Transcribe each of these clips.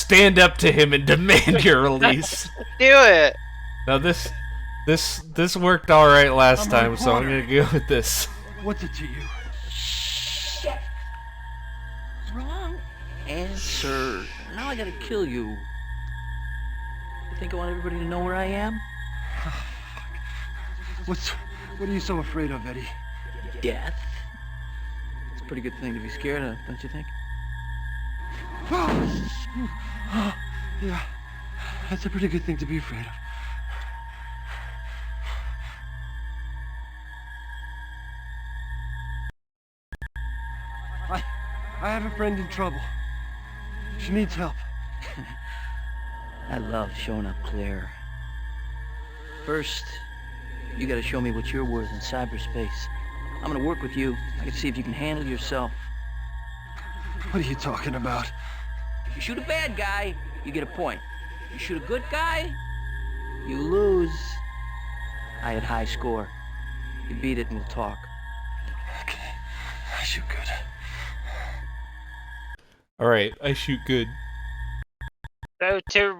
stand up to him and demand your release. Do it. Now this worked all right last time, so I'm gonna go with this. What's it to you? Shit. Wrong answer. Now I gotta kill you. You think I want everybody to know where I am? What are you so afraid of, Eddie? Death. It's a pretty good thing to be scared of, don't you think? Yeah, that's a pretty good thing to be afraid of. I have a friend in trouble. She needs help. I love showing up clear. First, you gotta show me what you're worth in cyberspace. I'm gonna work with you. I can see if you can handle yourself. What are you talking about? You shoot a bad guy, you get a point. You shoot a good guy, you lose. I had high score. You beat it and we'll talk. Okay, I shoot good. Alright, I shoot good. So to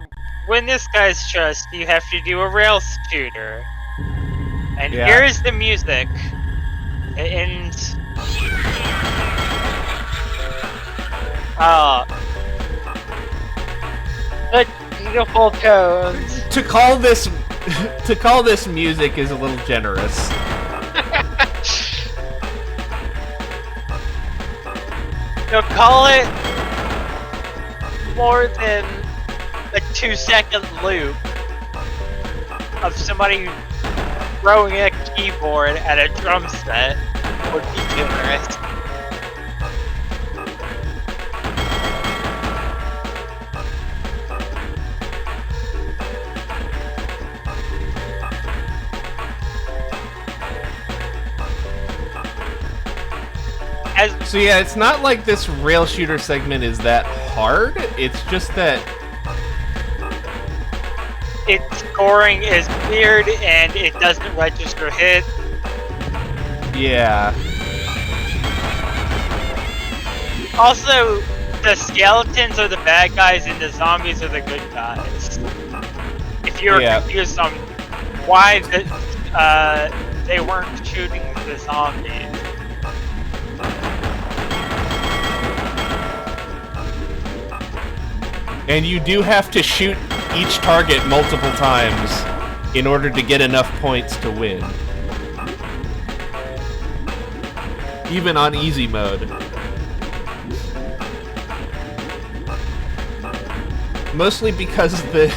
win this guy's trust, you have to do a rail shooter. And here's the music. It ends. The beautiful tones. To call this music is a little generous. You'll call it more than a 2-second loop of somebody throwing a keyboard at a drum set would be generous. So yeah, it's not like this rail shooter segment is that hard, it's just that its scoring is weird and it doesn't register hit. Yeah. Also, the skeletons are the bad guys and the zombies are the good guys. If you're confused on why they weren't shooting the zombies. And you do have to shoot each target multiple times in order to get enough points to win. Even on easy mode. Mostly because the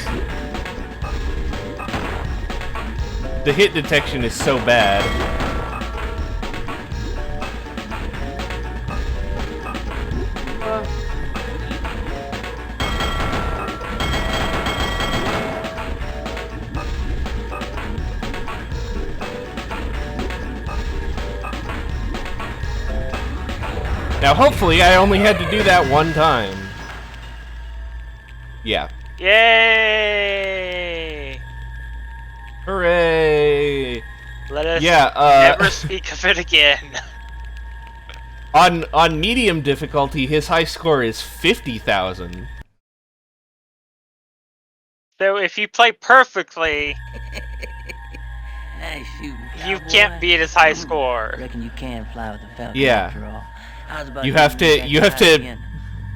hit detection is so bad. Now, hopefully, I only had to do that one time. Yeah. Yay! Hooray! Let us never speak of it again. On medium difficulty, his high score is 50,000. So if you play perfectly, Hey, shoot, you cowboy. can't beat his high score. Reckon you can fly with a falcon after all. How's about You have to again?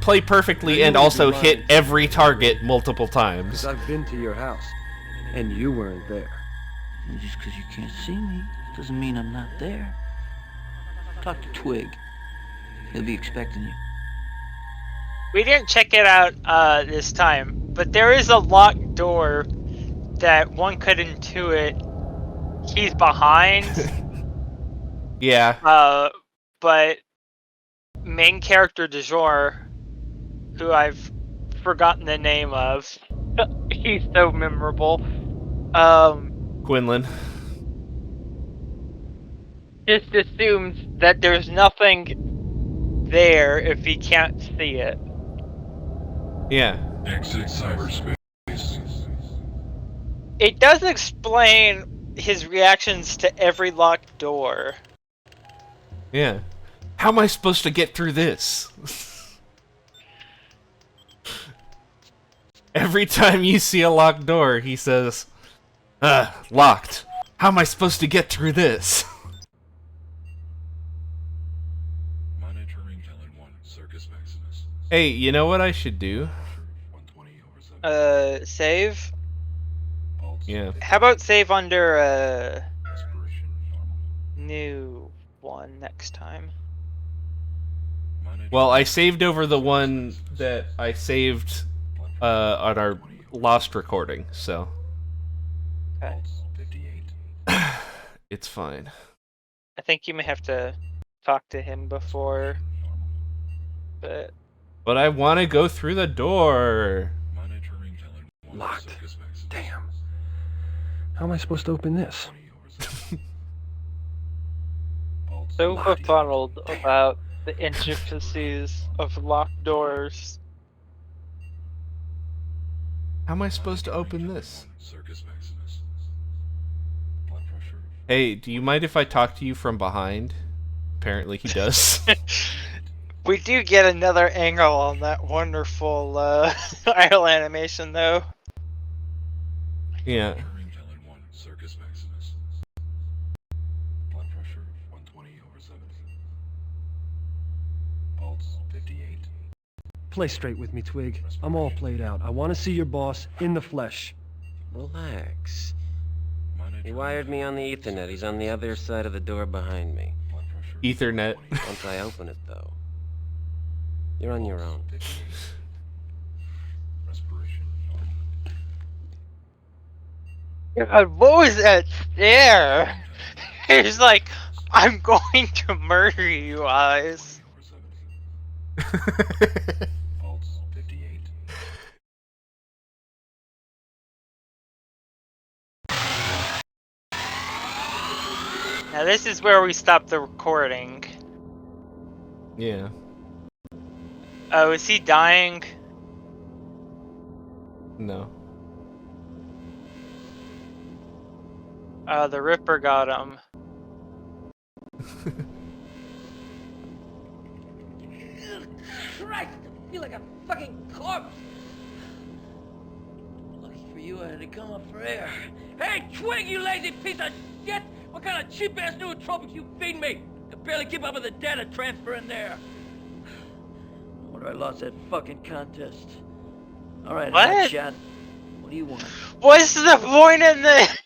play perfectly and also hit every target multiple times. I've been to your house, and you weren't there. And just because you can't see me doesn't mean I'm not there. Talk to Twig. He'll be expecting you. We didn't check it out this time, but there is a locked door that one could intuit he's behind. Yeah. But main character du jour, who I've forgotten the name of, he's so memorable. Quinlan. Just assumes that there's nothing there if he can't see it. Yeah. Exit cyberspace. It does explain his reactions to every locked door. Yeah. How am I supposed to get through this? Every time you see a locked door, he says, locked. How am I supposed to get through this? Hey, you know what I should do? Save? Yeah. How about save under, new one next time? Well, I saved over the one that I saved on our lost recording, so Okay. it's fine. I think you may have to talk to him before, but I want to go through the door. Locked. Damn. How am I supposed to open this? so Locked. befuddled about the intricacies of locked doors. How am I supposed to open this? Hey, do you mind if I talk to you from behind? Apparently he does. We do get another angle on that wonderful idle animation, though. Yeah. Play straight with me, Twig. I'm all played out. I want to see your boss in the flesh. Relax. He wired me on the Ethernet. He's on the other side of the door behind me. Ethernet. Once I open it, though, you're on your own. God, what was that stare? He's like, I'm going to murder you guys. Now this is where we stop the recording. Yeah. Oh, is he dying? No. The Ripper got him. Christ, I feel like a fucking corpse. Lucky for you, I had to come up for air. Hey, Twig, you lazy piece of shit! What kind of cheap-ass nootropics you feed me? I can barely keep up with the data transfer in there. No wonder I lost that fucking contest. All right, What? hotshot. What do you want? What's the point in this?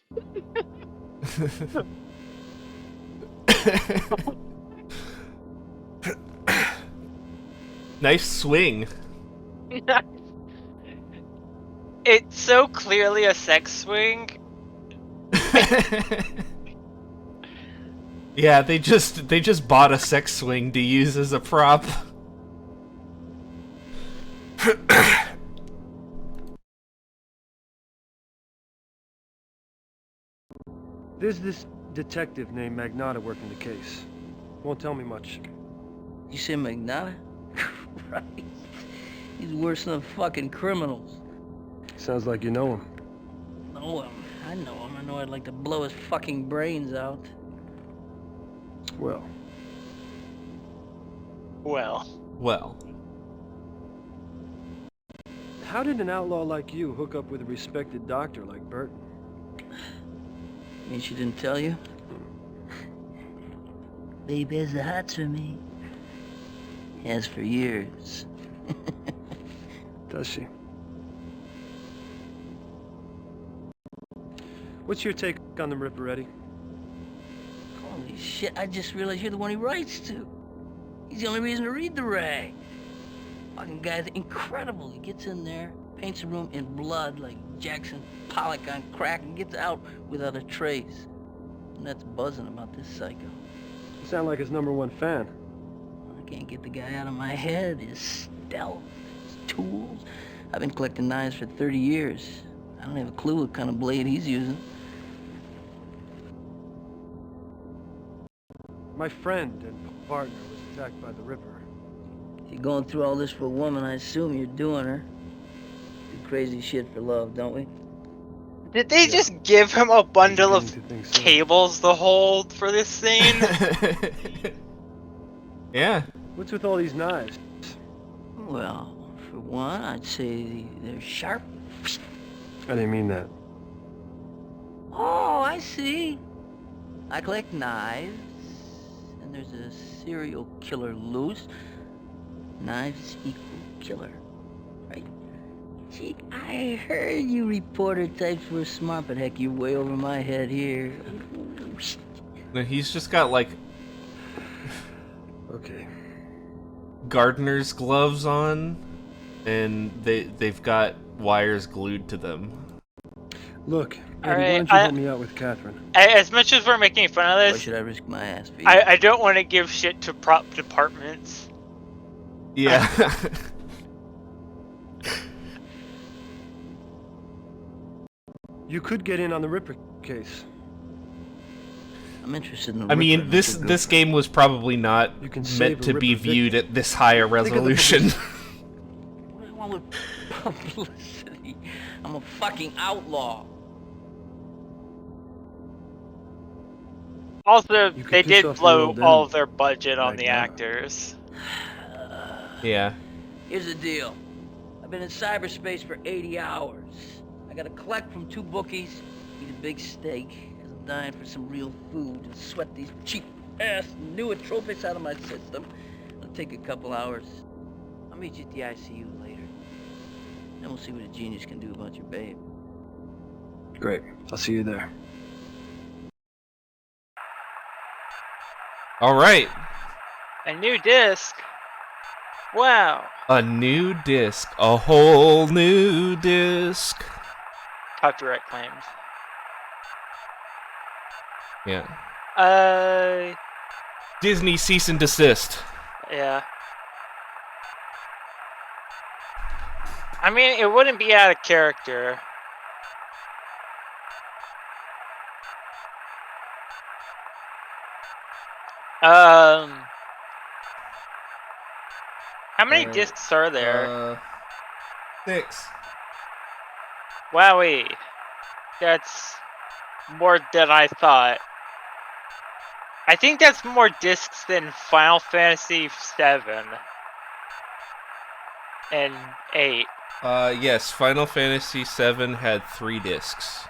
Nice swing. It's so clearly a sex swing. Yeah, they just bought a sex swing to use as a prop. There's this detective named Magnata working the case. Won't tell me much. You say Magnata? Right. He's worse than fucking criminals. Sounds like you know him. Know him. I know him. I know I'd like to blow his fucking brains out. Well, Well. how did an outlaw like you hook up with a respected doctor like Burton? Mean she didn't tell you? Babe has the hots for me. Has for years. Does she? What's your take on the Ripper, Eddie? Holy shit, I just realized you're the one he writes to. He's the only reason to read the rag. Fucking guy's incredible. He gets in there, paints the room in blood like Jackson Pollock on crack, and gets out without a trace. And that's buzzing about this psycho. You sound like his #1 fan. I can't get the guy out of my head. His stealth, his tools. I've been collecting knives for 30 years. I don't have a clue what kind of blade he's using. My friend and partner was attacked by the Ripper. If you're going through all this for a woman, I assume you're doing her. Do crazy shit for love, don't we? Did they just give him a bundle of Beginning to think so. cables to hold for this scene? Yeah. What's with all these knives? Well, For one, I'd say they're sharp. I didn't mean that. Oh, I see. I collect knives, and there's a serial killer loose. Knives equal killer, right? Gee, I heard you reporter types were smart, but heck, you're way over my head here. No, he's just got, like, Okay. gardener's gloves on, and they've got wires glued to them. Look, Eddie, All why right, don't you help me out with Catherine? As much as we're making fun of Why this, should I risk my ass for you? I don't want to give shit to prop departments. Yeah. You could get in on the Ripper case. I'm interested in the I mean, Ripper, this Mr. this game was probably not You can save meant a to be Ripper viewed victim. at this high a Think of the resolution. What do I want with publicity? I'm a fucking outlaw. Also, You could they piss did off your blow old all enemy of their budget on right the now. actors. Yeah. Here's the deal. I've been in cyberspace for 80 hours. I gotta collect from 2 bookies, eat a big steak, because I'm dying for some real food, and sweat these cheap-ass new trophies out of my system. It'll take a couple hours. I'll meet you at the ICU later. Then we'll see what a genius can do about your babe. Great. I'll see you there. All right. A new disc. Wow. A new disc. A whole new disc. Copyright claims. Yeah. Disney cease and desist. Yeah. I mean, it wouldn't be out of character. How many discs are there? 6. Wowie. That's more than I thought. I think that's more discs than Final Fantasy 7 and 8. Yes, Final Fantasy 7 had 3 discs.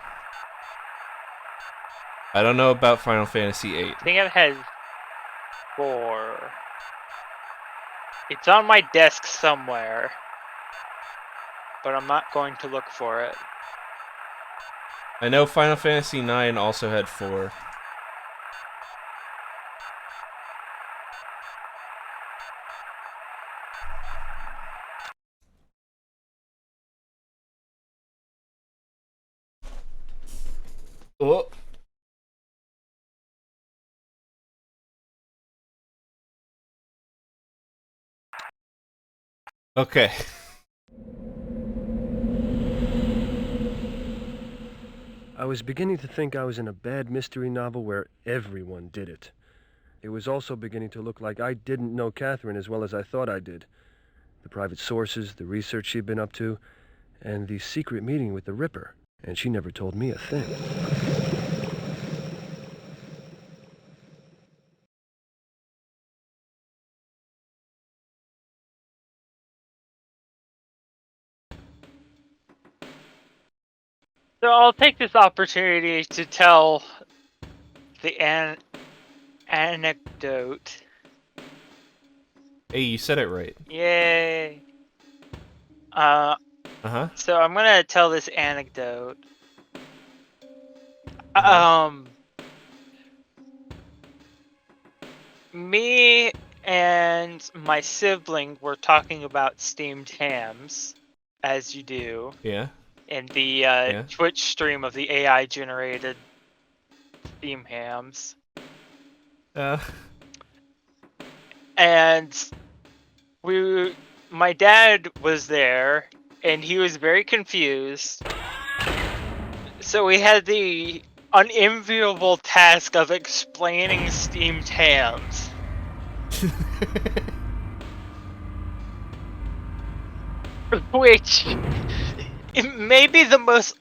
I don't know about Final Fantasy 8. I think it has 4. It's on my desk somewhere, but I'm not going to look for it. I know Final Fantasy 9 also had 4. Oh. Okay. I was beginning to think I was in a bad mystery novel where everyone did it. It was also beginning to look like I didn't know Catherine as well as I thought I did. The private sources, the research she'd been up to, and the secret meeting with the Ripper. And she never told me a thing. So I'll take this opportunity to tell the anecdote. Hey, you said it right. Yay. Uh-huh. So I'm gonna tell this anecdote. Me and my sibling were talking about steamed hams, as you do, Yeah. in the Twitch stream of the AI generated steamed hams. And my dad was there, and he was very confused. So we had the unenviable task of explaining steamed hams. Which it may be the most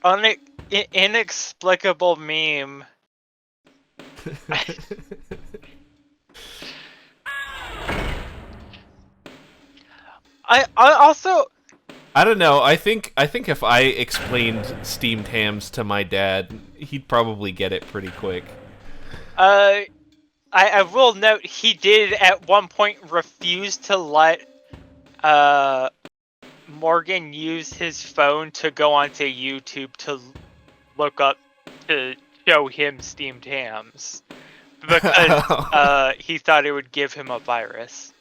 inexplicable meme. I also, I don't know. I think if I explained steamed hams to my dad, he'd probably get it pretty quick. I will note he did at one point refuse to let Morgan use his phone to go onto YouTube to look up to show him steamed hams because he thought it would give him a virus.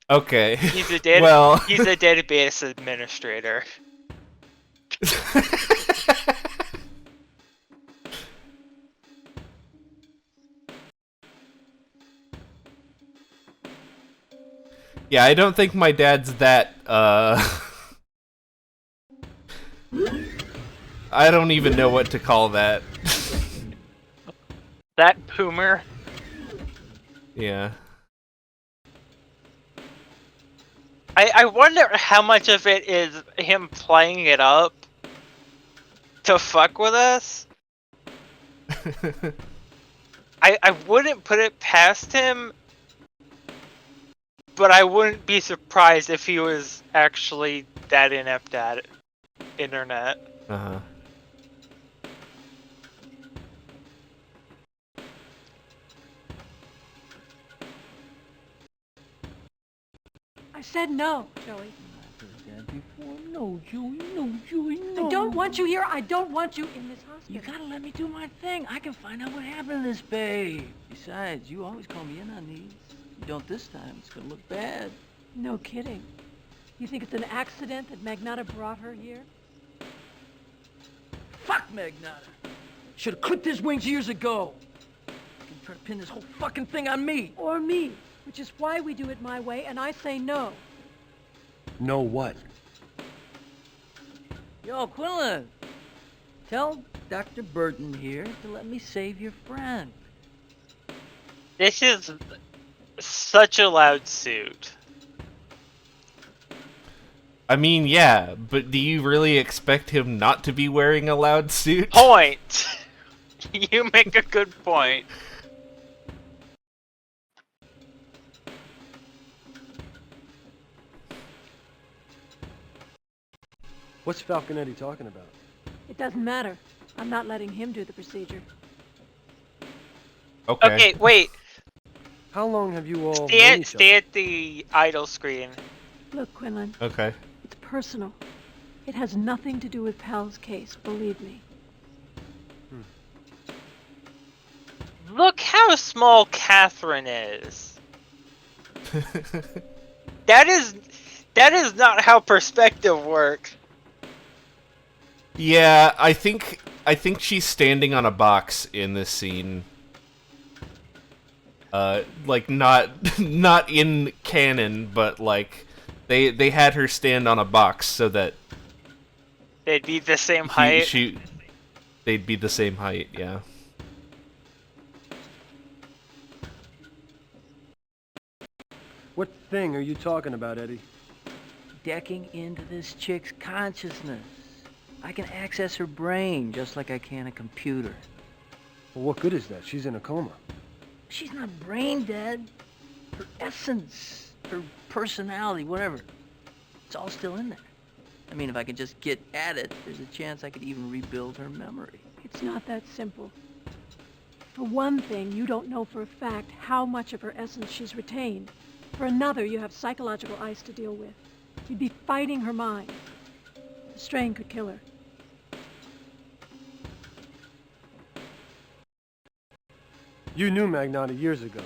Okay. He's a database administrator. Yeah, I don't think my dad's that, I don't even know what to call that. That boomer. Yeah. I wonder how much of it is him playing it up to fuck with us. I wouldn't put it past him, but I wouldn't be surprised if he was actually that inept at internet. Uh-huh. I said no, Joey. No, Joey, no, Joey, no. I don't want you here. I don't want you in this hospital. You gotta let me do my thing. I can find out what happened to this babe. Besides, you always call me in on these. You don't this time, it's gonna look bad. No kidding. You think it's an accident that Magnata brought her here? Fuck Magnata. Should've clipped his wings years ago. You try to pin this whole fucking thing on me. Or me, which is why we do it my way, and I say no. Know what? Yo, Quinlan, tell Dr. Burton here to let me save your friend. This is such a loud suit. I mean, yeah, but do you really expect him not to be wearing a loud suit? Point! You make a good point. What's Falconetti talking about? It doesn't matter. I'm not letting him do the procedure. Okay. Okay, wait. How long have you all known each other? Stay at the idle screen. Look, Quinlan, Okay. it's personal. It has nothing to do with Pal's case, believe me. Look how small Catherine is. That is not how perspective works. Yeah, I think she's standing on a box in this scene. Like not in canon, but like they had her stand on a box so that They'd be the same height. they'd be the same height, yeah. What thing are you talking about, Eddie? Decking into this chick's consciousness. I can access her brain just like I can a computer. Well, what good is that? She's in a coma. She's not brain dead. Her essence, her personality, whatever. It's all still in there. I mean, if I could just get at it, there's a chance I could even rebuild her memory. It's not that simple. For one thing, you don't know for a fact how much of her essence she's retained. For another, you have psychological ice to deal with. You'd be fighting her mind. The strain could kill her. You knew Magnata years ago.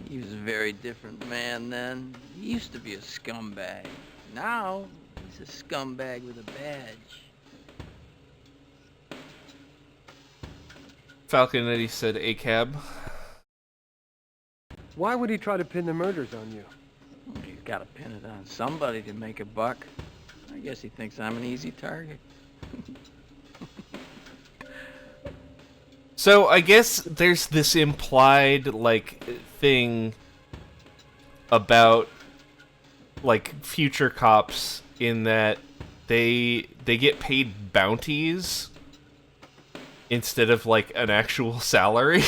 He was a very different man then. He used to be a scumbag. Now, he's a scumbag with a badge. Falconetti said a cab. Why would he try to pin the murders on you? He's got to pin it on somebody to make a buck. I guess he thinks I'm an easy target. So I guess there's this implied like thing about like future cops in that they get paid bounties instead of like an actual salary.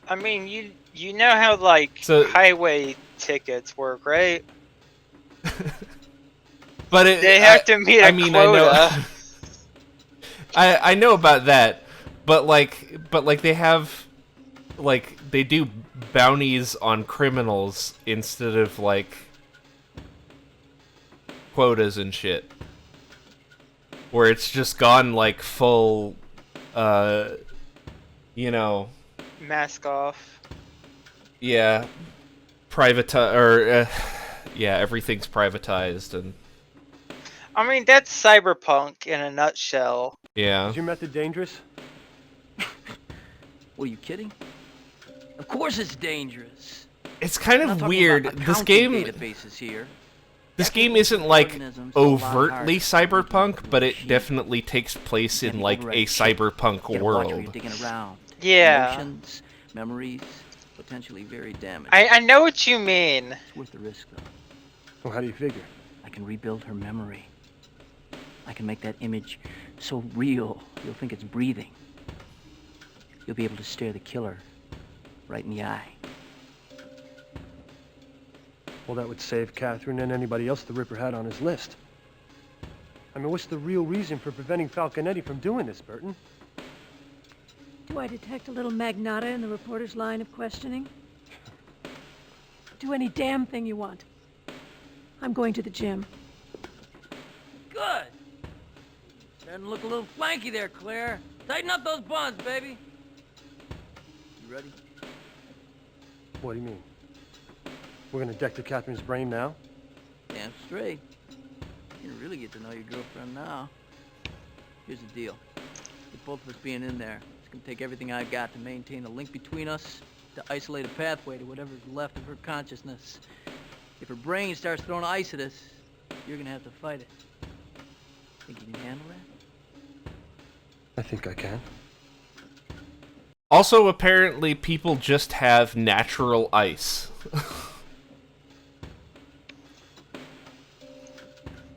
I mean, You know how, like, So- highway tickets work, right? But They have to meet a quota. I know about that, but like they have, like, they do bounties on criminals instead of, like, quotas and shit. Where it's just gone, like, full, you know... Mask off. Yeah, yeah, everything's privatized, and... I mean, that's cyberpunk in a nutshell. Yeah. Is your method dangerous? Were you kidding? Of course it's dangerous. It's kind I'm not of talking weird. about This accounting game... databases here. This game isn't, like, Organisms are a lot overtly harder. cyberpunk, but it definitely takes place in, like, a cyberpunk Get a watch where you're world. digging around. Yeah. Emotions, memories, potentially very damaged. I know what you mean. It's worth the risk, though. Well, how do you figure? I can rebuild her memory. I can make that image so real, you'll think it's breathing. You'll be able to stare the killer right in the eye. Well, that would save Catherine and anybody else the Ripper had on his list. I mean, what's the real reason for preventing Falconetti from doing this, Burton? Do I detect a little magnata in the reporter's line of questioning? Do any damn thing you want. I'm going to the gym. Good. Starting to look a little flanky there, Claire. Tighten up those buns, baby. You ready? What do you mean? We're gonna deck to Catherine's brain now? Damn straight. You really get to know your girlfriend now. Here's the deal. With both of us being in there, it's gonna take everything I've got to maintain a link between us, to isolate a pathway to whatever's left of her consciousness. If her brain starts throwing ice at us, you're gonna have to fight it. Think you can handle that? I think I can. Also, apparently, people just have natural ice.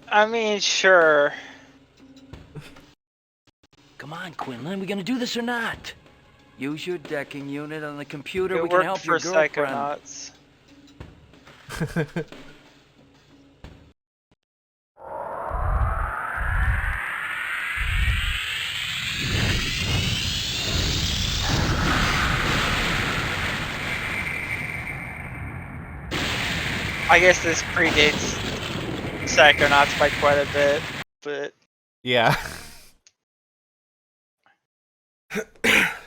I mean, sure. Come on, Quinlan, we gonna do this or not? Use your decking unit on the computer. It We can worked help for your girlfriend. Psychonauts. I guess this predates Psychonauts by quite a bit, but Yeah.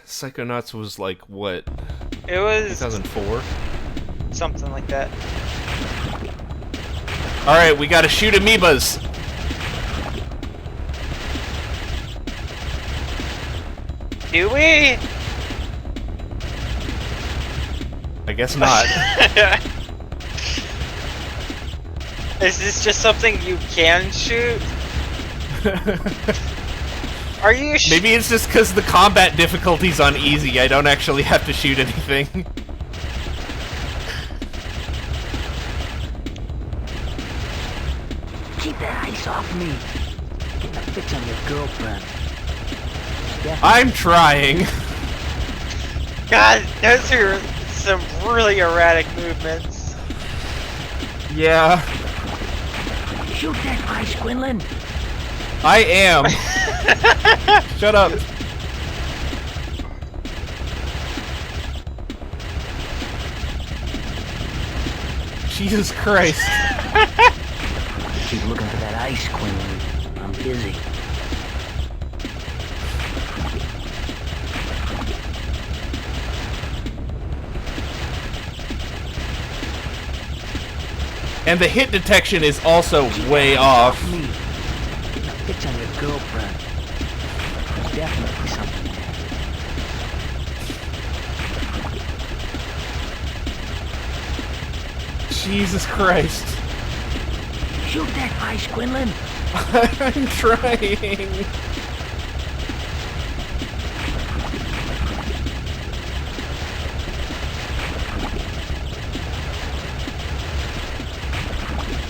Psychonauts was like, what? it was 2004? something like that. Alright, we gotta shoot amoebas! Do we? I guess not. Is this just something you can shoot? Are you Maybe it's just because the combat difficulty's on easy, I don't actually have to shoot anything. Keep that ice off me. Getting a fix on your girlfriend. I'm trying. God, those are some really erratic movements. Yeah, Shoot that ice, Quinlan. I am. Shut up. Jesus Christ. Keep looking for that ice, Quinlan. I'm busy. And the hit detection is also way off. Me. Getting a fix on your girlfriend. There's definitely something there. Jesus Christ. Shoot that ice, Quinlan. I'm trying.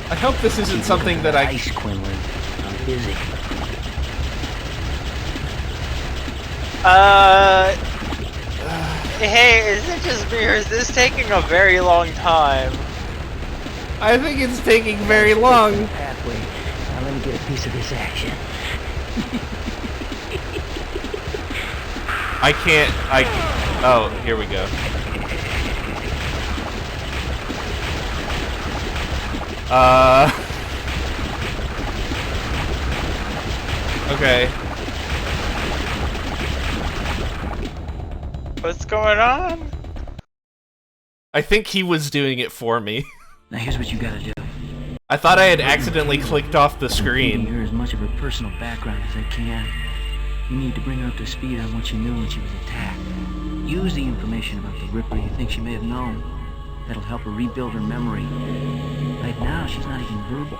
I hope this isn't something that I... Ice, Quinlan. I'm busy. Hey, is it just me or is this taking a very long time? I think it's taking very long. Pathway. Now let me get a piece of this action. I can't. Oh, here we go. Okay. What's going on? I think he was doing it for me. Now here's what you gotta do. I thought I had accidentally clicked off the I'm feeding screen. her as much of her personal background as I can. You need to bring her up to speed on what she knew when she was attacked. Use the information about the Ripper you think she may have known. That'll help her rebuild her memory. Right now, she's not even verbal.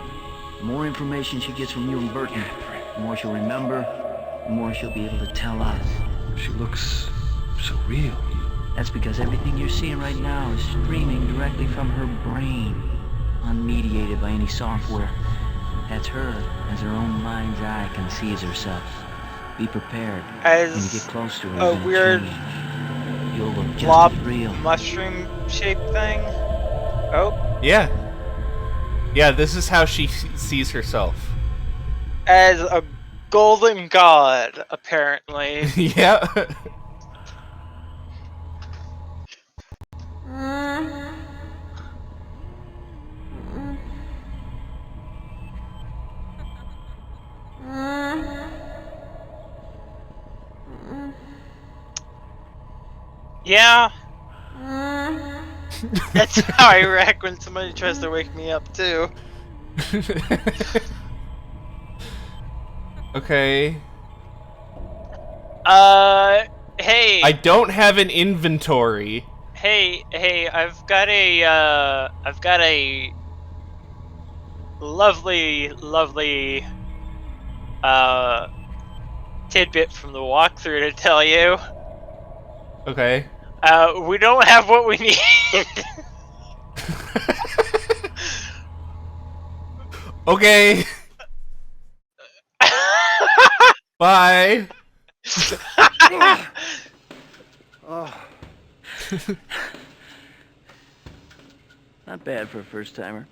The more information she gets from you and Burton, the more she'll remember, the more she'll be able to tell us. She looks so real. That's because everything you're seeing right now is streaming directly from her brain, unmediated by any software. That's her, as her own mind's eye conceives herself. Be prepared. As when you get close to her, a you're gonna weird change. You'll look just blob as real. mushroom shaped thing. Oh, Yeah. Yeah, this is how she sees herself. as a golden god, apparently. Yeah. Yeah. That's how I react when somebody tries to wake me up too. Okay. Hey. I don't have an inventory. Hey, I've got a lovely tidbit from the walkthrough to tell you. Okay. We don't have what we need. Okay. Bye. Not bad for a first-timer.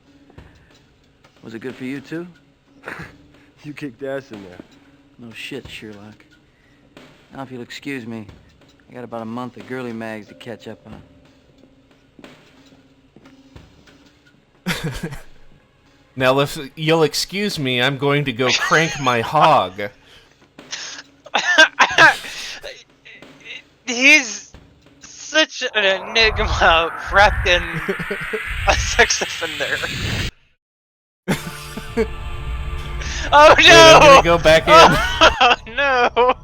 Was it good for you, too? You kicked ass in there. No shit, Sherlock. Now, if you'll excuse me, I got about a month of girly mags to catch up on. Now, if you'll excuse me, I'm going to go crank my hog. He's such an enigma wrapped in a sex offender. Oh no! Wait, I'm gonna go back in. Oh no!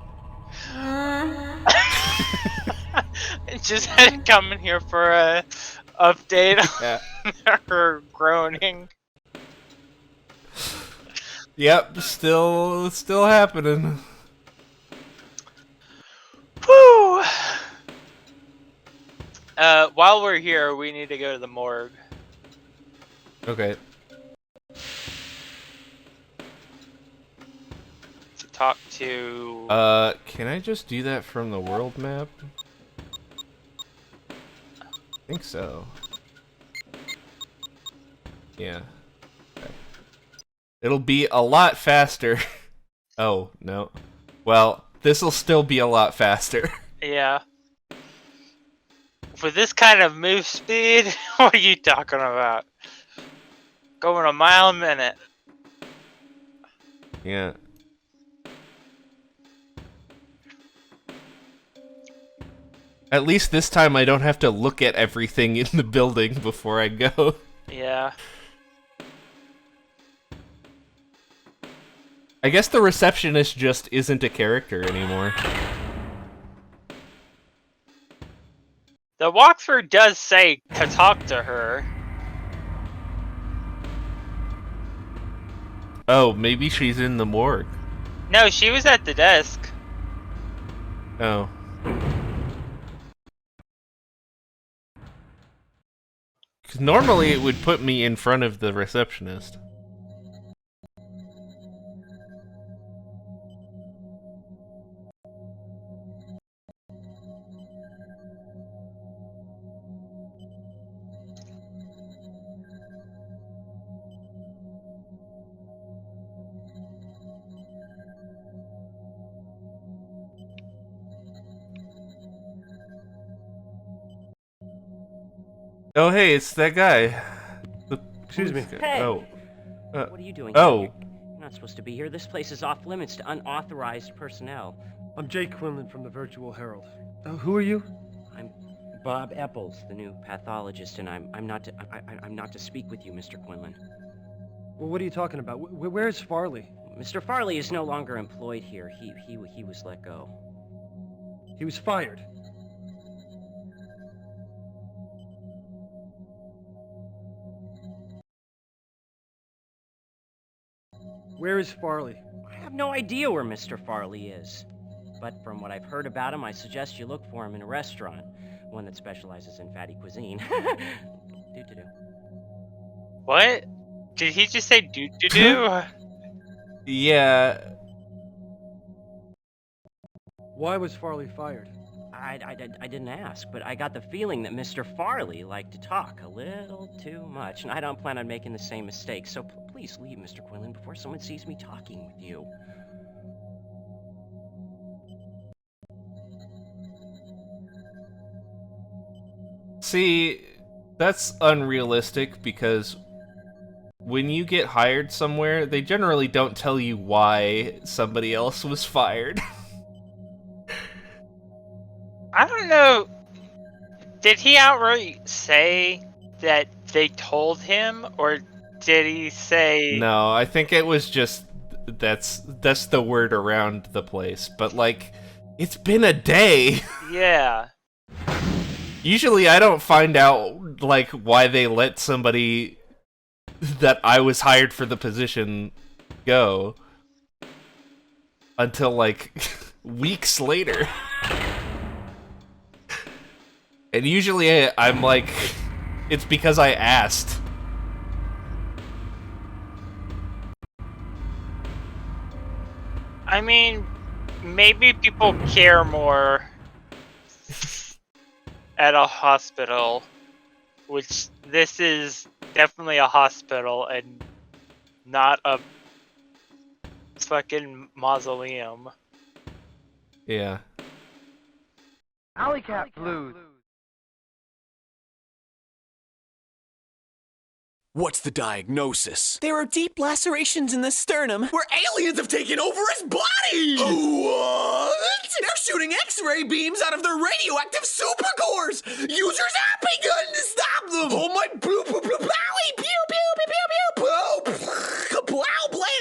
Just had to come in here for a update Yeah. on her groaning. Yep, still happening. Whew! While we're here, we need to go to the morgue. Okay. To talk to... Can I just do that from the world map? I think so. Yeah. Okay. It'll be a lot faster. Oh, no. Well, this'll still be a lot faster. Yeah. For this kind of move speed, what are you talking about? Going a mile a minute. Yeah. At least this time I don't have to look at everything in the building before I go. Yeah. I guess the receptionist just isn't a character anymore. The walkthrough does say to talk to her. Oh, maybe she's in the morgue. No, she was at the desk. Oh. 'Cause normally it would put me in front of the receptionist. Oh, hey, it's that guy. Excuse me. Hey! Oh. What are you doing Oh. here? You're not supposed to be here. This place is off limits to unauthorized personnel. I'm Jake Quinlan from the Virtual Herald. Who are you? I'm Bob Epples, the new pathologist, and I'm not to speak with you, Mr. Quinlan. Well, what are you talking about? Where's Farley? Mr. Farley is no longer employed here. He was let go. He was fired. Where is Farley? I have no idea where Mr. Farley is. But from what I've heard about him, I suggest you look for him in a restaurant. One that specializes in fatty cuisine. Do-do-do. What? Did he just say do? Yeah. Why was Farley fired? I didn't ask, but I got the feeling that Mr. Farley liked to talk a little too much, and I don't plan on making the same mistake, so please leave, Mr. Quinlan, before someone sees me talking with you. See, that's unrealistic because when you get hired somewhere, they generally don't tell you why somebody else was fired. I don't know. Did he outright say that they told him, or did he say... No, I think it was just that's the word around the place. But like, it's been a day. Yeah. Usually I don't find out like why they let somebody that I was hired for the position go until like weeks later. And usually I'm like, it's because I asked. I mean, maybe people care more at a hospital, which this is definitely a hospital and not a fucking mausoleum. Yeah. Alley Cat Blues. What's the diagnosis? There are deep lacerations in the sternum where aliens have taken over his body! What? They're shooting X-ray beams out of their radioactive supercores! Use your zapping gun to stop them! Hold my blue